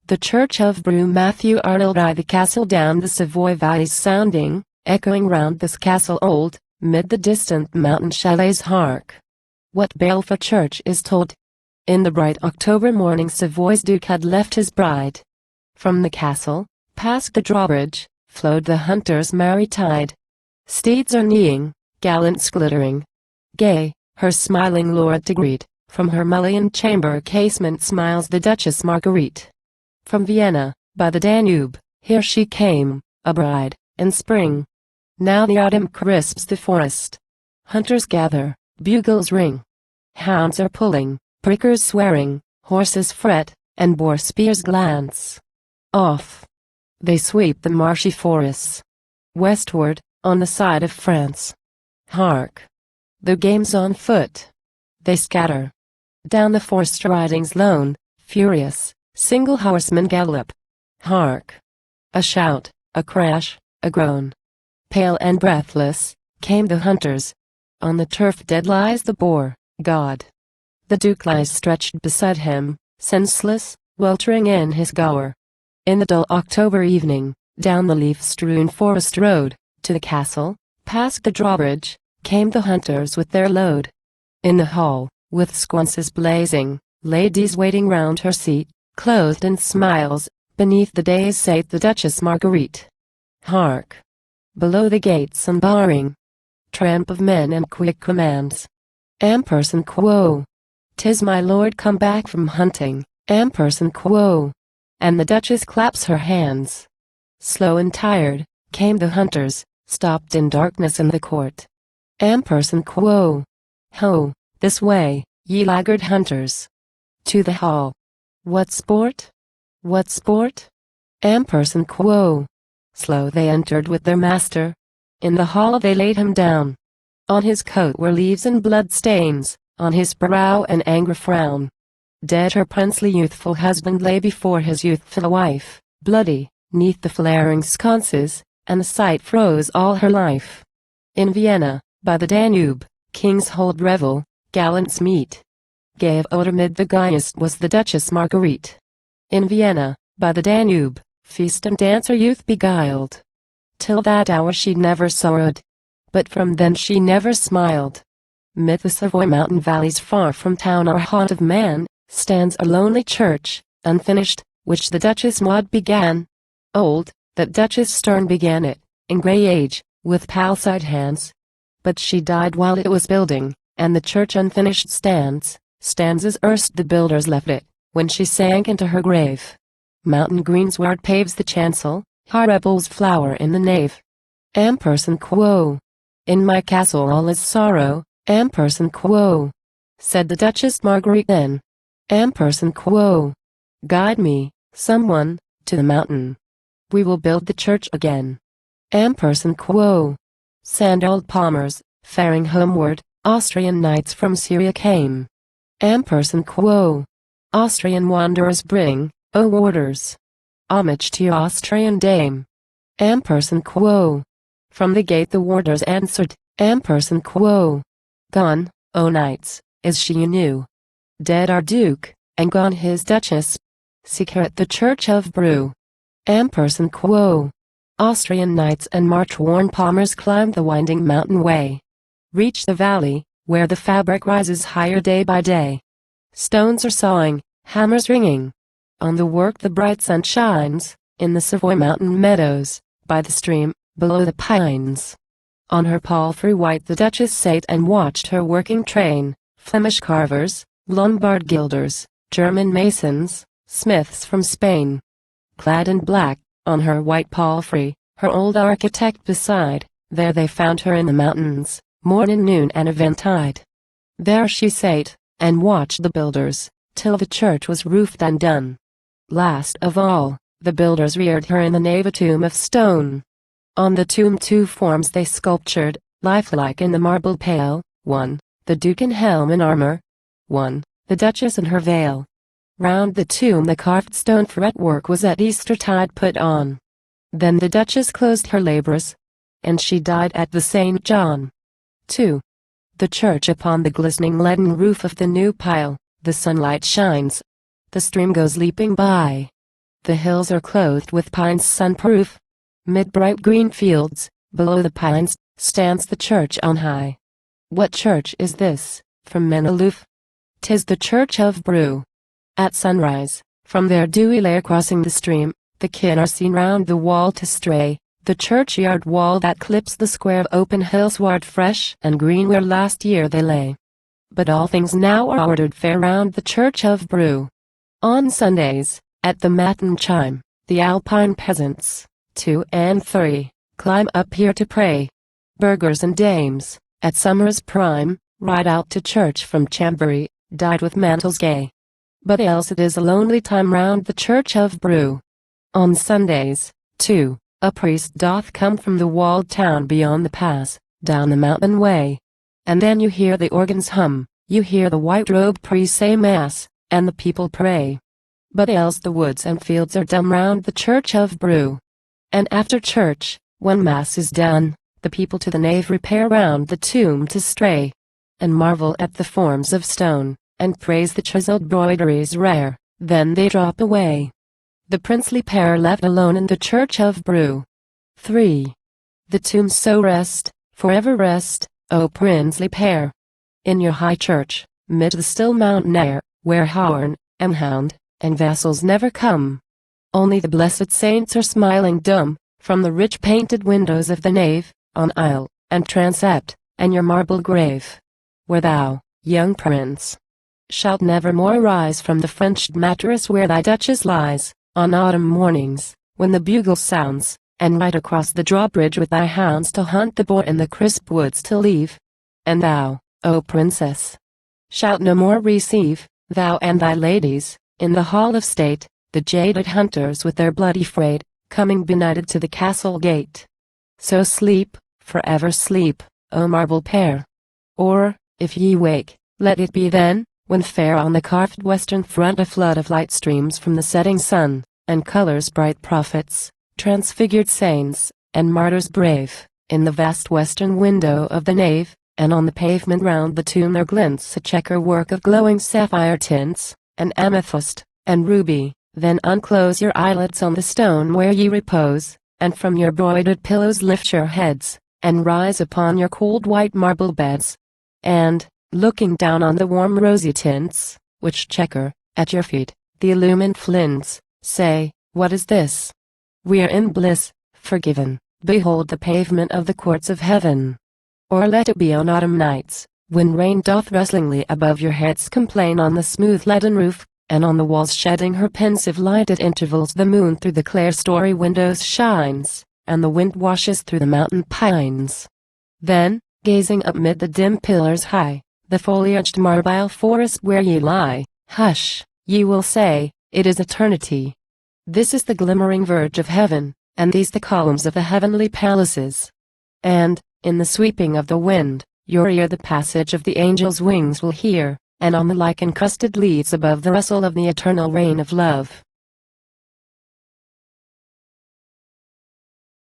The church of Brou. Matthew Arnold. I. The castle down the Savoy valleys sounding, echoing round this castle old, mid the distant mountain chalets hark. What baleful church is told? In the bright October morning Savoy's duke had left his bride. From the castle, past the drawbridge, flowed the hunter's merry tide. Steeds are neighing, gallants glittering. Gay, her smiling lord to greet, from her mullioned chamber casement smiles the Duchess Marguerite. From Vienna, by the Danube, here she came, a bride, in spring. Now the autumn crisps the forest. Hunters gather, bugles ring. Hounds are pulling, prickers swearing, horses fret, and boar spears glance. Off they sweep the marshy forests. Westward, on the side of France. Hark! The game's on foot. They scatter. Down the forest ridings lone, furious, single horsemen gallop. Hark! A shout, a crash, a groan. Pale and breathless, came the hunters. On the turf dead lies the boar, God. The duke lies stretched beside him, senseless, weltering in his gore. In the dull October evening, down the leaf-strewn forest road, to the castle, past the drawbridge, came the hunters with their load. In the hall, with sconces blazing, ladies waiting round her seat, clothed in smiles, beneath the days sate the Duchess Marguerite. Hark! Below the gates unbarring, tramp of men and quick commands. Ampersand quo! 'Tis my lord come back from hunting, ampersand quo! And the Duchess claps her hands. Slow and tired, came the hunters, stopped in darkness in the court. Ampersand quo! Ho, this way, ye laggard hunters! To the hall. What sport? What sport? Ampersand quo! Slow they entered with their master. In the hall they laid him down. On his coat were leaves and blood stains, on his brow an angry frown. Dead her princely youthful husband lay before his youthful wife, bloody, 'neath the flaring sconces, and the sight froze all her life. In Vienna, by the Danube, kings hold revel, gallants meet. Gay of odor mid the gayest was the Duchess Marguerite. In Vienna, by the Danube, feast and dance her youth beguiled. Till that hour she never sorrowed, but from then she never smiled. Mid the Savoy mountain valleys far from town or haunt of man, stands a lonely church, unfinished, which the Duchess Maud began. Old, that Duchess stern began it, in grey age, with palsied hands. But she died while it was building, and the church unfinished stands as erst the builders left it, when she sank into her grave. Mountain greensward paves the chancel, high rebels flower in the nave. Ampersand quo! In my castle all is sorrow, ampersand quo! Said the Duchess Marguerite then. Ampersand quo! Guide me, someone, to the mountain. We will build the church again. Ampersand quo! Sand old palmers, faring homeward, Austrian knights from Syria came. Ampersand quo! Austrian wanderers bring, O warders, homage to your Austrian dame. Ampersand quo! From the gate the warders answered, ampersand quo! Gone, O knights, is she you knew. Dead our duke, and gone his duchess. Seek her at the church of Brou. Ampersand quo! Austrian knights and march-worn palmers climbed the winding mountain way. Reach the valley, where the fabric rises higher day by day. Stones are sawing, hammers ringing. On the work the bright sun shines, in the Savoy mountain meadows, by the stream, below the pines. On her palfrey white the Duchess sate and watched her working train, Flemish carvers, Lombard gilders, German masons, smiths from Spain. Clad in black, on her white palfrey, her old architect beside, there they found her in the mountains, morn and noon and eventide. There she sate, and watched the builders, till the church was roofed and done. Last of all, the builders reared her in the nave a tomb of stone. On the tomb two forms they sculptured, lifelike in the marble pale, one, the Duke in helm and armor, one, the Duchess in her veil. Round the tomb the carved stone fretwork was at Eastertide put on. Then the Duchess closed her labours, and she died at the St. John. 2. The church upon the glistening leaden roof of the new pile, the sunlight shines. The stream goes leaping by. The hills are clothed with pines sunproof. Mid bright green fields, below the pines, stands the church on high. What church is this, from men aloof? 'Tis the church of Brou. At sunrise, from their dewy lair crossing the stream, the kin are seen round the wall to stray, the churchyard wall that clips the square of open hillsward fresh and green where last year they lay. But all things now are ordered fair round the church of Brou. On Sundays, at the matin chime, the alpine peasants, 2 and 3, climb up here to pray. Burghers and dames, at summer's prime, ride out to church from Chambéry, dyed with mantles gay. But else it is a lonely time round the church of Brou. On Sundays, too, a priest doth come from the walled town beyond the pass, down the mountain way. And then you hear the organs hum, you hear the white-robed priest say mass, and the people pray. But else the woods and fields are dumb round the church of Brou. And after church, when mass is done, the people to the nave repair round the tomb to stray, and marvel at the forms of stone, and praise the chiseled broideries rare, then they drop away. The princely pair left alone in the church of Brou. 3. The tombs so rest, forever rest, O princely pair. In your high church, mid the still mountain air, where horn, and hound, and vassals never come. Only the blessed saints are smiling dumb, from the rich painted windows of the nave, on aisle, and transept, and your marble grave, where thou, young prince, shalt never more rise from the Frenched mattress where thy duchess lies, on autumn mornings, when the bugle sounds, and ride across the drawbridge with thy hounds to hunt the boar in the crisp woods to leave. And thou, O princess, shalt no more receive, thou and thy ladies, in the hall of state, the jaded hunters with their bloody freight, coming benighted to the castle gate. So sleep, forever sleep, O marble pair. Or, if ye wake, let it be then, when fair on the carved western front a flood of light streams from the setting sun, and colors bright prophets, transfigured saints, and martyrs brave, in the vast western window of the nave, and on the pavement round the tomb there glints a checker work of glowing sapphire tints, and amethyst, and ruby. Then unclose your eyelids on the stone where ye repose, and from your broidered pillows lift your heads, and rise upon your cold white marble beds. And, looking down on the warm rosy tints, which checker, at your feet, the illumined flints, say, what is this? We are in bliss, forgiven, behold the pavement of the courts of heaven. Or let it be on autumn nights, when rain doth rustlingly above your heads complain on the smooth leaden roof, and on the walls shedding her pensive light at intervals the moon through the clerestory windows shines, and the wind washes through the mountain pines. Then, gazing up mid the dim pillars high, the foliaged marbile forest where ye lie, hush, ye will say, it is eternity. This is the glimmering verge of heaven, and these the columns of the heavenly palaces. And, in the sweeping of the wind, your ear the passage of the angels' wings will hear, and on the lichen-crusted leaves above the rustle of the eternal rain of love.